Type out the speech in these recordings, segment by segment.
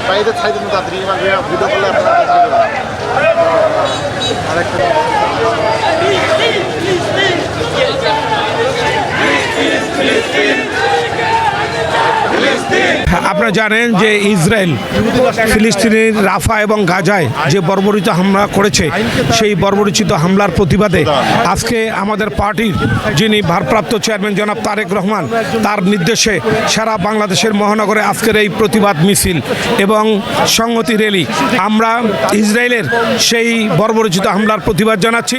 বাইরে ছাই দিন তাড়াতাড়ি ভিডিও করলে আরেকটা আপনারা জানেন যে ইসরায়েল ফিলিস্তিনের রাফা এবং গাজায় যে বর্বরিত হামলা করেছে, সেই বর্বরিত হামলার প্রতিবাদে আজকে আমাদের পার্টির যিনি ভারপ্রাপ্ত চেয়ারম্যান জনাব তারেক রহমান, তার নির্দেশে সারা বাংলাদেশের মহানগরে আজকের এই প্রতিবাদ মিছিল এবং সংহতি র্যালি। আমরা ইসরায়েলের সেই বর্বরিত হামলার প্রতিবাদ জানাচ্ছি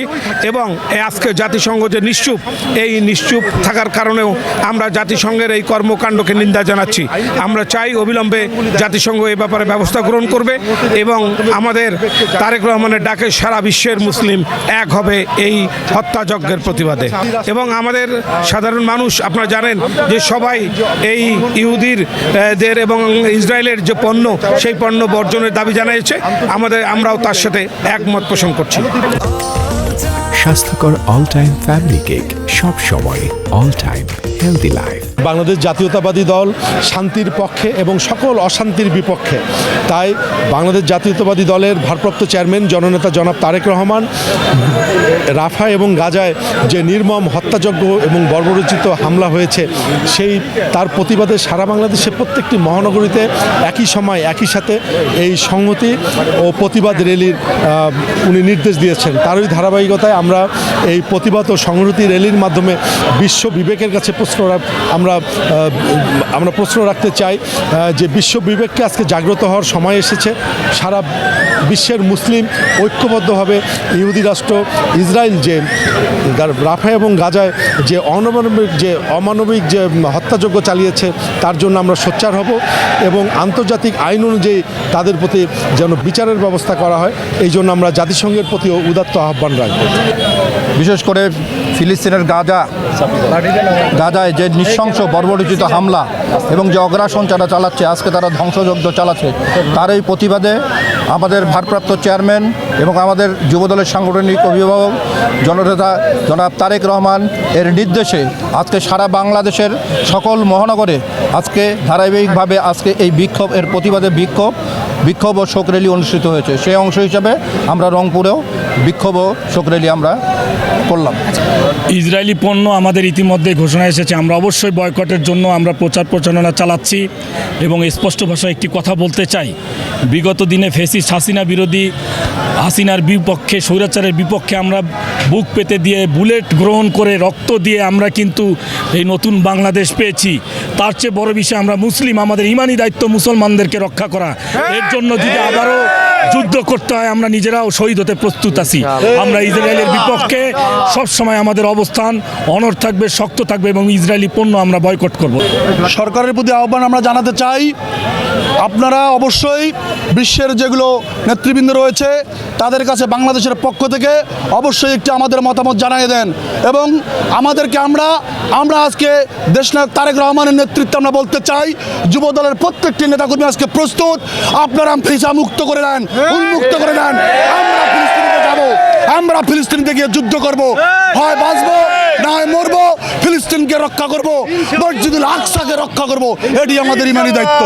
এবং আজকে জাতিসংঘ যে নিশ্চুপ, এই নিশ্চুপ থাকার কারণেও আমরা জাতিসংঘের এই কর্মকাণ্ডকে নিন্দা জানাচ্ছি। আমরা চাই অবিলম্বে জাতিসংঘ এ ব্যাপারে ব্যবস্থা গ্রহণ করবে এবং আমাদের তারেক রহমানের ডাকে সারা বিশ্বের মুসলিম এক হবে এই হত্যাযজ্ঞের প্রতিবাদে। এবং আমাদের সাধারণ মানুষ আপনারা জানেন যে সবাই এই ইহুদিদের এবং ইসরায়েলের যে পণ্য, সেই পণ্য বর্জনের দাবি জানিয়েছে। আমরাও তার সাথে একমত পোষণ করছি। স্বাস্থ্যকর অল টাইম ফ্যামিলি কেক, সব সময় all time healthy life. Bangladesh জাতীয়তাবাদী দল শান্তির পক্ষে এবং সকল অশান্তির বিপক্ষে। তাই বাংলাদেশ জাতীয়তাবাদী দলের ভারপ্রাপ্ত চেয়ারম্যান জননেতা জনাব তারেক রহমান রাফা এবং গাজায় যে নির্মম হত্যাযজ্ঞ এবং বর্বরচিত হামলা হয়েছে, সেই তার প্রতিবাদে সারা বাংলাদেশে প্রত্যেকটি মহানগরীতে একই সময় একই সাথে এই সংহতি ও প্রতিবাদ র্যালির উনি নির্দেশ দিয়েছেন। তারই ধারাবাহিকতায় আমরা এই প্রতিবাদ ও সংহতি র্যালির মাধ্যমে বিশ্ব বিবেকের কাছে আমরা প্রশ্ন রাখতে চাই যে বিশ্ব বিবেককে আজকে জাগ্রত হওয়ার সময় এসেছে। সারা বিশ্বের মুসলিম ঐক্যবদ্ধভাবে ইহুদি রাষ্ট্র ইসরায়েল যে রাফা এবং গাজায় যে অমানবিক যে হত্যাযজ্ঞ চালিয়েছে, তার জন্য আমরা সোচ্চার হব এবং আন্তর্জাতিক আইন অনুযায়ী তাদের প্রতি যেন বিচারের ব্যবস্থা করা হয়, এই জন্য আমরা জাতিসংঘের প্রতিও উদাত্ত আহ্বান রাখব। বিশেষ করে ফিলিস্তিনের গাজায় যে নৃশংস বর্বরচিত হামলা এবং যে অগ্রাসন যারা চালাচ্ছে, আজকে তারা ধ্বংসযজ্ঞ চালাচ্ছে, তার এই প্রতিবাদে আমাদের ভারপ্রাপ্ত চেয়ারম্যান এবং আমাদের যুবদলের সাংগঠনিক অভিভাবক জননেতা জনাব তারেক রহমান এর নির্দেশে আজকে সারা বাংলাদেশের সকল মহানগরে আজকে ধারাবাহিকভাবে আজকে এই এর প্রতিবাদে বিক্ষোভ ও শোক র্যালি অনুষ্ঠিত হয়েছে। সেই অংশ হিসাবে আমরা রংপুরেও বিক্ষোভ ও শোক র্যালি আমরা করলাম। ইসরায়েলি পণ্য আমাদের ইতিমধ্যে ঘোষণা এসেছে, আমরা অবশ্যই বয়কটের জন্য আমরা প্রচার প্রচারণা চালাচ্ছি এবং স্পষ্ট ভাষায় একটি কথা বলতে চাই। বিগত দিনে ফ্যাসিস্ট হাসিনার বিপক্ষে, স্বৈরাচারের বিপক্ষে আমরা বুক পেতে দিয়ে, বুলেট গ্রহণ করে, রক্ত দিয়ে আমরা কিন্তু এই নতুন বাংলাদেশ পেয়েছি। তার চেয়ে বড় বিষয় আমরা মুসলিম, আমাদের ইমানি দায়িত্ব মুসলমানদেরকে রক্ষা করা। এর জন্য যদি আবারও যুদ্ধ করতে হয়, আমরা নিজেরাও শহীদ হতে প্রস্তুত আছি। আমরা ইসরায়েলের বিপক্ষে সবসময় আমাদের অবস্থান অনড় থাকবে, শক্ত থাকবে এবং ইসরায়েলি পণ্য আমরা বয়কট করব। সরকারের প্রতি আহ্বান আমরা জানাতে চাই, আপনারা অবশ্যই বিশ্বের যেগুলো নেতৃবৃন্দ রয়েছে তাদের কাছে বাংলাদেশের পক্ষ থেকে অবশ্যই একটি আমাদের মতামত জানিয়ে দেন এবং আমাদেরকে আমরা আজকে দেশনায়ক তারেক রহমানের নেতৃত্বে আমরা বলতে চাই, যুব দলের প্রত্যেকটি নেতাকর্মী আজকে প্রস্তুত। আপনারা ভিসা মুক্ত করে দেন, উন্মুক্ত করে দেন। আমরা ফিলিস্তিনিতে যাব, আমরা ফিলিস্তিনিতে গিয়ে যুদ্ধ করব, হয় বাঁচবো না হয় মরবো। ফিলিস্তিনকে রক্ষা করব, মসজিদুল আকসাকে রক্ষা করব, এটি আমাদের ইমানি দায়িত্ব।